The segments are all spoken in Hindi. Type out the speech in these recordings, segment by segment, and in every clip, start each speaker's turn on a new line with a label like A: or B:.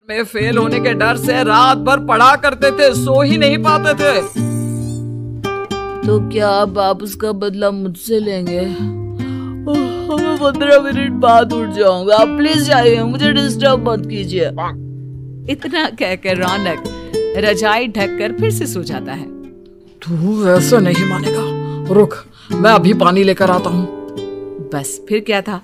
A: में फेल होने के डर से रात भर पढ़ा करते थे, सो ही नहीं पाते थे।
B: तो क्या अब आप उसका बदला मुझसे लेंगे? मैं 15 मिनट बाद उठ जाऊंगा, आप प्लीज जाइए, मुझे डिस्टर्ब मत कीजिए।
C: इतना कहकर रौनक रजाई ढककर फिर से सो जाता है।
A: तू ऐसा नहीं मानेगा, रुक मैं अभी पानी लेकर आता हूँ।
C: बस फिर क्या था,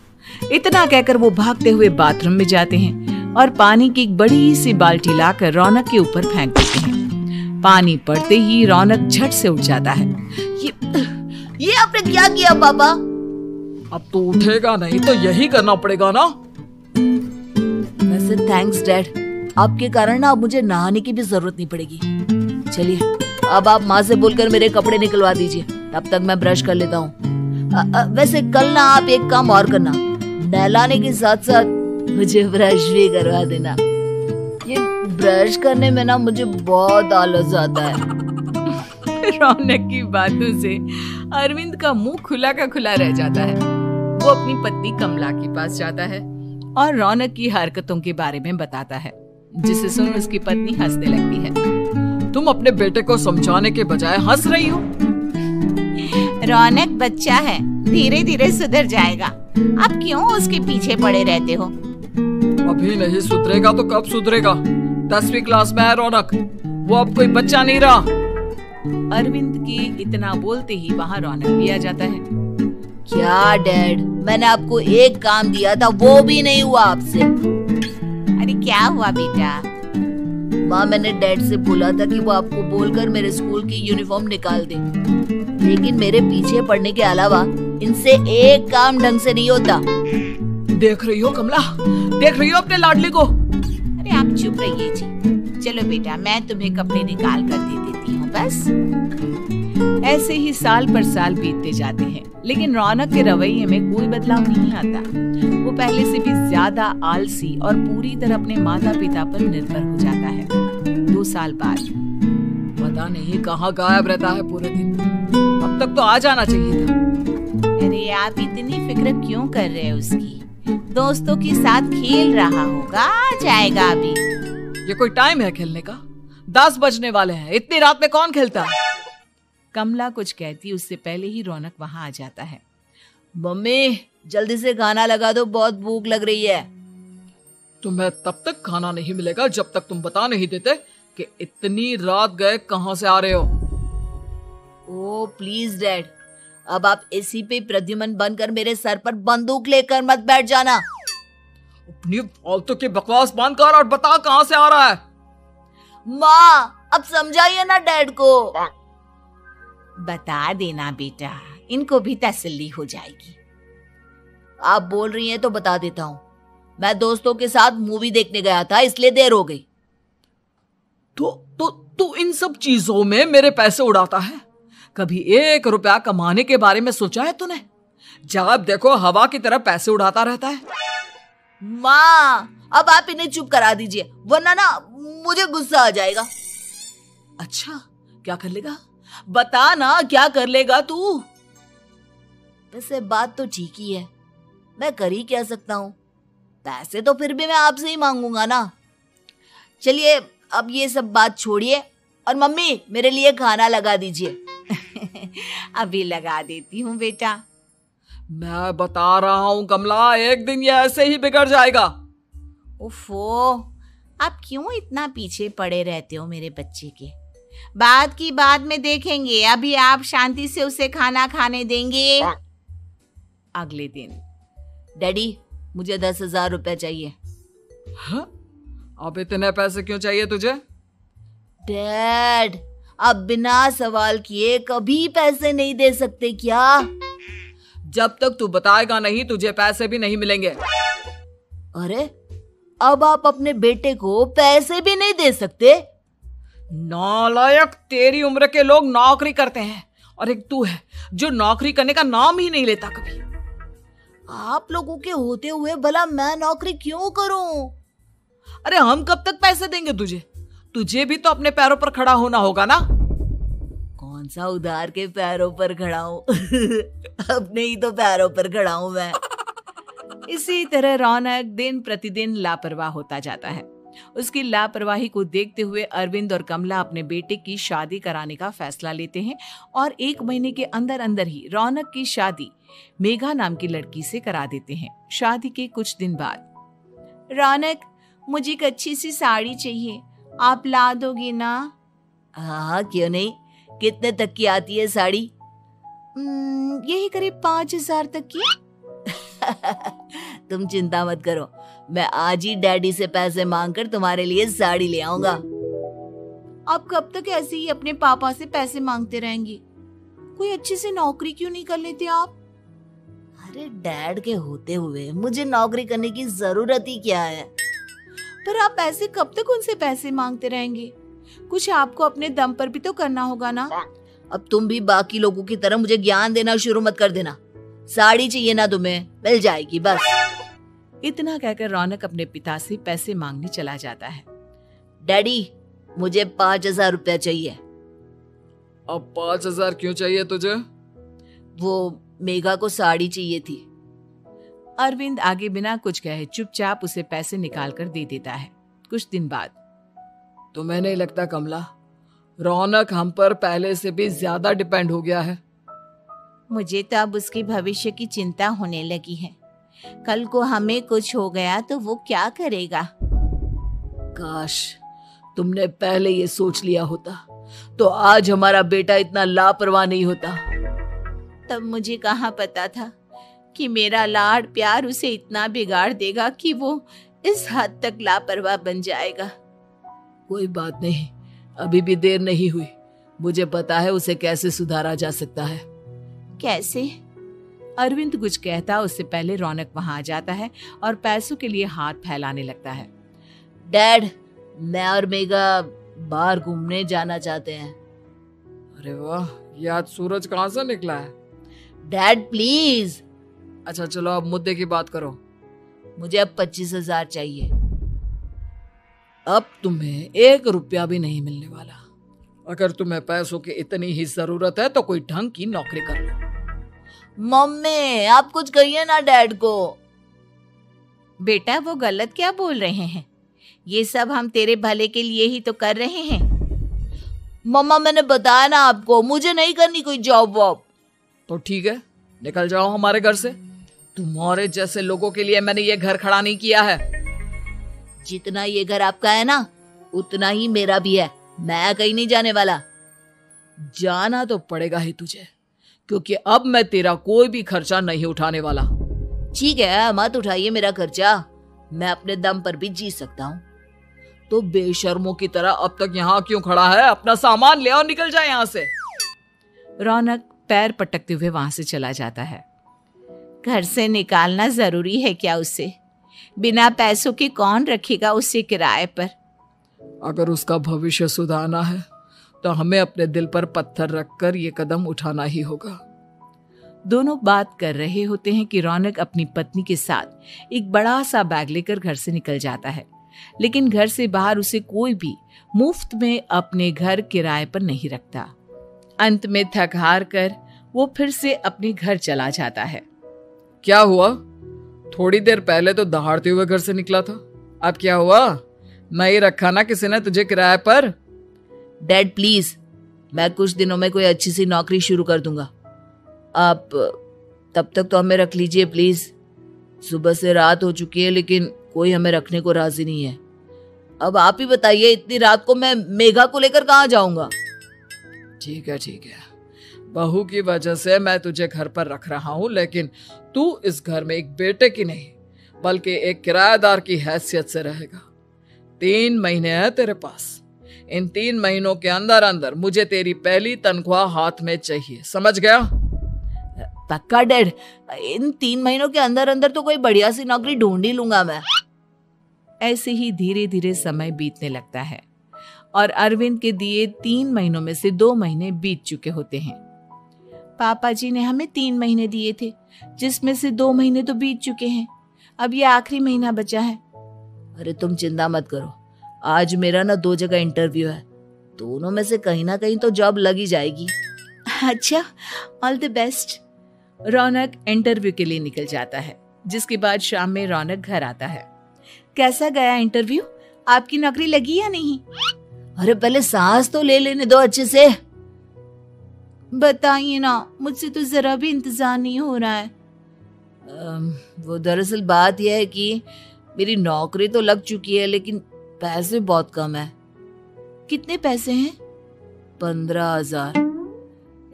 C: इतना कहकर वो भागते हुए बाथरूम में जाते हैं और पानी की एक बड़ी सी बाल्टी लाकर रौनक के ऊपर फेंक देते हैं। पानी पड़ते ही रौनक झट से उठ जाता है।
B: ये आपने क्या किया पापा?
A: अब तो उठेगा नहीं तो यही करना पड़ेगा ना।
B: वैसे थैंक्स डैड, आपके कारण ना अब मुझे नहाने की भी जरूरत नहीं पड़ेगी। चलिए अब आप माँ से बोलकर मेरे कपड़े निकलवा दीजिए, तब तक मैं ब्रश कर लेता हूँ। वैसे कल ना आप एक काम और करना, नहलाने के साथ साथ मुझे ब्रश भी करवा देना। ये ब्रश करने में ना मुझे बहुत आलस आता है।
C: रौनक की बातों से अरविंद का मुंह खुला का खुला रह जाता है। वो अपनी पत्नी कमला के पास जाता है और रौनक की हरकतों के बारे में बताता है, जिसे सुन उसकी पत्नी हंसने लगती है।
A: तुम अपने बेटे को समझाने के बजाय हंस रही हो।
D: रौनक बच्चा है, धीरे धीरे सुधर जाएगा, आप क्यों उसके पीछे पड़े रहते हो?
A: अभी नहीं सुधरेगा तो कब सुधरेगा? 10वीं क्लास में है रौनक, वो अब कोई बच्चा नहीं रहा।
C: अरविंद की इतना बोलते ही वहाँ रौनक भी आ जाता है।
B: क्या डैड, मैंने आपको एक काम दिया था, वो भी नहीं हुआ आपसे।
D: अरे क्या हुआ बेटा?
B: माँ, मैंने डैड से बोला था कि वो आपको बोलकर मेरे स्कूल की यूनिफॉर्म निकाल दे, लेकिन मेरे पीछे पड़ने के अलावा इनसे एक काम ढंग से नहीं होता।
A: देख रही हो कमला, देख रही हो अपने लाडले को?
D: अरे आप चुप रहिए जी। चलो बेटा, मैं तुम्हें कपड़े निकाल कर दे देती हूँ बस।
C: ऐसे ही साल पर साल बीतते जाते हैं, लेकिन रौनक के रवैये में कोई बदलाव नहीं आता। वो पहले से भी ज्यादा आलसी और पूरी तरह अपने माता पिता पर निर्भर हो जाता है। 2 साल बाद
A: पता नहीं कहाँ गायब रहता है पूरे दिन, अब तक तो आ जाना चाहिए था।
D: अरे आप इतनी फिक्र क्यों कर रहे हो उसकी? दोस्तों के साथ खेल रहा होगा, आ जाएगा अभी।
A: ये कोई टाइम है खेलने का? 10 बजने वाले हैं, इतनी रात में कौन खेलता है?
C: कमला कुछ कहती उससे पहले ही रौनक वहाँ आ जाता है।
B: मम्मी जल्दी से खाना लगा दो, बहुत भूख लग रही है।
A: तुम्हें तब तक खाना नहीं मिलेगा जब तक तुम बता नहीं देते कि इतनी रात गए कहाँ से आ रहे हो।
B: ओ प्लीज डैड, अब आप एसी पे प्रद्युमन बनकर मेरे सर पर बंदूक लेकर मत बैठ जाना।
A: अपनी फालतू की बकवास बंद कर और बता कहाँ से आ रहा है।
B: माँ अब समझाइए ना डैड को।
D: बता देना बेटा, इनको भी तसल्ली हो जाएगी।
B: आप बोल रही हैं तो बता देता हूँ, मैं दोस्तों के साथ मूवी देखने गया था, इसलिए देर हो गई।
A: तो इन सब चीजों में मेरे पैसे उड़ाता है? कभी 1 रुपया कमाने के बारे में सोचा है तूने? जब देखो हवा की तरह पैसे उड़ाता रहता है।
B: माँ अब आप इन्हें चुप करा दीजिए, वरना ना मुझे गुस्सा आ जाएगा।
A: अच्छा क्या कर लेगा? बता ना क्या कर लेगा तू?
B: वैसे बात तो ठीक ही है, मैं कर ही क्या सकता हूँ, पैसे तो फिर भी मैं आपसे ही मांगूंगा ना। चलिए अब ये सब बात छोड़िए और मम्मी मेरे लिए खाना लगा दीजिए।
D: अभी लगा देती हूँ बेटा।
A: मैं बता रहा हूँ कमला, एक दिन ये ऐसे ही बिगड़ जाएगा।
D: ओफो, आप क्यों इतना पीछे पड़े रहते हो मेरे बच्चे के? बात की बाद में देखेंगे, अभी आप शांति से उसे खाना खाने देंगे।
C: अगले दिन
B: डैडी मुझे 10,000 रुपए चाहिए।
A: हाँ? अब इतने पैसे क्यों चाहिए तुझे?
B: डैड आप बिना सवाल किए कभी पैसे नहीं दे सकते क्या?
A: जब तक तू बताएगा नहीं तुझे पैसे भी नहीं मिलेंगे।
B: अरे अब आप अपने बेटे को पैसे भी नहीं दे सकते?
A: नालायक, तेरी उम्र के लोग नौकरी करते हैं और एक तू है जो नौकरी करने का नाम ही नहीं लेता कभी।
B: आप लोगों के होते हुए भला मैं नौकरी क्यों करूं?
A: अरे हम कब तक पैसे देंगे तुझे? तुझे भी तो अपने पैरों पर खड़ा होना होगा ना।
B: कौन सा उधार के पैरों पर खड़ा हूं? अपने ही तो पैरों पर खड़ा हूं मैं।
C: इसी तरह रौनक दिन प्रतिदिन लापरवाह होता जाता है। उसकी लापरवाही को देखते हुए अरविंद और कमला अपने बेटे की शादी कराने का फैसला लेते हैं और 1 महीने के अंदर अंदर ही रौनक की शादी मेघा नाम की लड़की से करा देते हैं। शादी के कुछ दिन बाद,
D: रौनक, मुझे एक अच्छी सी साड़ी चाहिए, आप ला दोगे ना?
B: हाँ, क्यों नहीं। कितने तक की आती है साड़ी?
D: यही करीब 5,000 तक की।
B: तुम चिंता मत करो, मैं आज ही डैडी से पैसे मांगकर तुम्हारे लिए साड़ी ले आऊंगा।
D: आप कब तक ऐसे ही अपने पापा से पैसे मांगते रहेंगे? कोई अच्छी सी नौकरी क्यों नहीं कर लेते आप?
B: अरे डैड के होते हुए मुझे नौकरी करने की जरूरत ही क्या है?
D: पर आप ऐसे कब तक उनसे पैसे मांगते रहेंगे? कुछ आपको अपने दम पर भी तो करना होगा ना।
B: अब तुम भी बाकी लोगों की तरह मुझे ज्ञान देना शुरू मत कर देना। साड़ी चाहिए ना तुम्हें, मिल जाएगी बस।
C: इतना कहकर रौनक अपने पिता से पैसे मांगने चला जाता है।
B: डैडी, मुझे 5,000 रुपया चाहिए।
A: अब 5,000 क्यों चाहिए तुझे?
B: वो मेघा को साड़ी चाहिए थी।
C: अरविंद आगे बिना कुछ कहे चुपचाप उसे पैसे निकाल कर दे देता है। कुछ दिन बाद,
A: तुम्हें नहीं लगता कमला, रौनक हम पर पहले से भी ज्यादा डिपेंड हो गया है?
D: मुझे तो अब उसके भविष्य की चिंता होने लगी है। कल को हमें कुछ हो गया तो वो क्या करेगा?
B: काश तुमने पहले ये सोच लिया होता तो आज हमारा बेटा इतना लापरवाह नहीं होता।
D: तब मुझे कहाँ पता था कि मेरा लाड़ प्यार उसे इतना बिगाड़ देगा कि वो इस हद तक लापरवाह बन जाएगा।
B: कोई बात नहीं, अभी भी देर नहीं हुई। मुझे पता है उसे कैसे सुधारा जा सकता है।
D: कैसे?
C: अरविंद कुछ कहता उससे पहले रौनक वहां आ जाता है और पैसों के लिए हाथ फैलाने लगता है।
B: डैड, मैं और मेघा बाहर घूमने जाना चाहते हैं।
A: अरे वाह, ये आज सूरज कहाँ से निकला है?
B: Dad please.
A: अच्छा चलो, अब मुद्दे की बात करो।
B: मुझे अब 25,000 चाहिए।
A: अब तुम्हें 1 रुपया भी नहीं मिलने वाला। अगर तुम्हें पैसों की इतनी ही जरूरत है तो कोई ढंग की नौकरी कर लो।
B: मम्मी, आप कुछ कहिए ना डैड को।
D: बेटा, वो गलत क्या बोल रहे हैं? ये सब हम तेरे भले के लिए ही तो कर रहे हैं।
B: मम्मा, मैंने बताया ना आपको, मुझे नहीं करनी कोई जॉब वॉब।
A: तो ठीक है, निकल जाओ हमारे घर से। तुम्हारे जैसे लोगों के लिए मैंने ये घर खड़ा नहीं किया है।
B: जितना ये घर आपका है ना, उतना ही मेरा भी है। मैं कहीं नहीं जाने वाला।
A: जाना तो पड़ेगा ही तुझे, क्योंकि अब मैं तेरा कोई भी खर्चा नहीं उठाने वाला।
B: ठीक है, मत उठाइए मेरा खर्चा, मैं अपने दम पर भी जी सकता हूँ।
A: तो बेशर्मों की तरह अब तक यहाँ क्यों खड़ा है? अपना सामान ले और निकल जाए यहाँ से।
C: रौनक पैर पटकते हुए वहां से चला जाता है।
D: घर से निकालना जरूरी है क्या उसे? बिना पैसों के कौन रखेगा उसे किराए पर?
A: अगर उसका भविष्य सुधारना है तो हमें अपने दिल पर पत्थर रखकर ये कदम उठाना ही होगा।
C: दोनों बात कर रहे होते हैं कि रौनक अपनी पत्नी के साथ एक बड़ा सा बैग लेकर घर से निकल जाता है, लेकिन घर से बाहर उसे कोई भी मुफ्त में अपने घर किराए पर नहीं रखता। अंत में थक हार कर वो फिर से अपने घर चला जाता है।
A: क्या हुआ? थोड़ी देर पहले तो दहाड़ते हुए घर से निकला था, अब क्या हुआ? नहीं रखा ना किसी ने तुझे किराए पर?
B: डैड प्लीज, मैं कुछ दिनों में कोई अच्छी सी नौकरी शुरू कर दूंगा। आप तब तक तो हमें रख लीजिए प्लीज। सुबह से रात हो चुकी है लेकिन कोई हमें रखने को राजी नहीं है। अब आप ही बताइए, इतनी रात को मैं मेघा को लेकर कहाँ जाऊंगा?
A: ठीक है ठीक है, बहू की वजह से मैं तुझे घर पर रख रहा हूँ, लेकिन तू इस घर में एक बेटे की नहीं बल्कि एक किराएदार की हैसियत से रहेगा। 3 महीने है तेरे पास। इन 3 महीनों के अंदर अंदर मुझे तेरी पहली तनख्वाह हाथ में चाहिए, समझ गया?
B: पक्का डैड, इन 3 महीनों के अंदर अंदर तो कोई बढ़िया सी नौकरी ढूंढ ही लूंगा मैं।
C: ऐसे ही धीरे धीरे समय बीतने लगता है और अरविंद के दिए 3 महीनों में से 2 महीने बीत चुके होते हैं।
D: पापा जी ने हमें 3 महीने दिए थे, जिसमें से 2 महीने तो बीत चुके हैं। अब ये आखिरी महीना बचा है।
B: अरे तुम चिंता मत करो, आज मेरा ना 2 जगह इंटरव्यू है, दोनों में से कहीं ना कहीं तो जॉब लगी जाएगी।
D: अच्छा, all the best.
C: Raunak interview के लिए निकल जाता है, जिसके बाद शाम में रौनक घर आता है।
D: कैसा गया इंटरव्यू? आपकी नौकरी लगी या नहीं?
B: अरे पहले सांस तो ले लेने दो अच्छे से।
D: बताइए ना, मुझसे तो जरा भी इंतजार नहीं हो रहा है।
B: वो दरअसल बात यह है कि मेरी नौकरी तो लग चुकी है लेकिन पैसे बहुत कम है।
D: कितने पैसे हैं?
B: 15,000।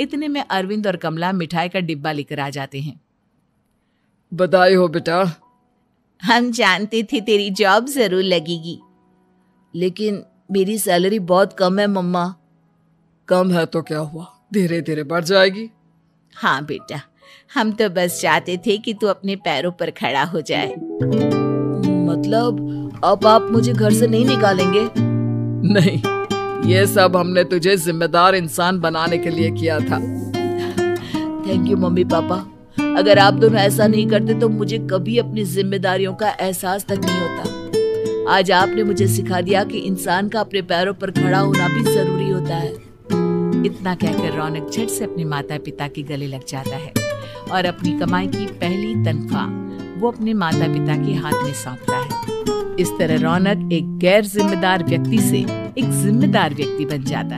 C: इतने में अरविंद और कमला मिठाई का डिब्बा लेकर आ जाते हैं।
A: बधाई हो बेटा।
D: हम जानते थे तेरी जॉब जरूर लगेगी।
B: लेकिन मेरी सैलरी बहुत कम है मम्मा।
A: कम है तो क्या हुआ, धीरे धीरे बढ़ जाएगी।
D: हाँ बेटा, हम तो बस चाहते थे कि तू अपने पैरों पर खड़ा हो जाए।
B: मतलब अब आप मुझे घर से नहीं निकालेंगे?
A: नहीं, ये सब हमने तुझे जिम्मेदार इंसान बनाने के लिए किया था।
B: Thank you mummy papa. अगर आप दोनों ऐसा नहीं करते तो मुझे कभी अपनी जिम्मेदारियों का एहसास तक नहीं होता। आज आपने मुझे सिखा दिया कि इंसान का अपने पैरों पर खड़ा होना भी जरूरी होता है।
C: इतना कहकर रौनक झट से अपने माता पिता के गले लग जाता है और अपनी कमाई की पहली तनख्वाह वो अपने माता पिता के हाथ में सौंपता है। इस तरह रौनक एक गैर जिम्मेदार व्यक्ति से एक जिम्मेदार व्यक्ति बन जाता है।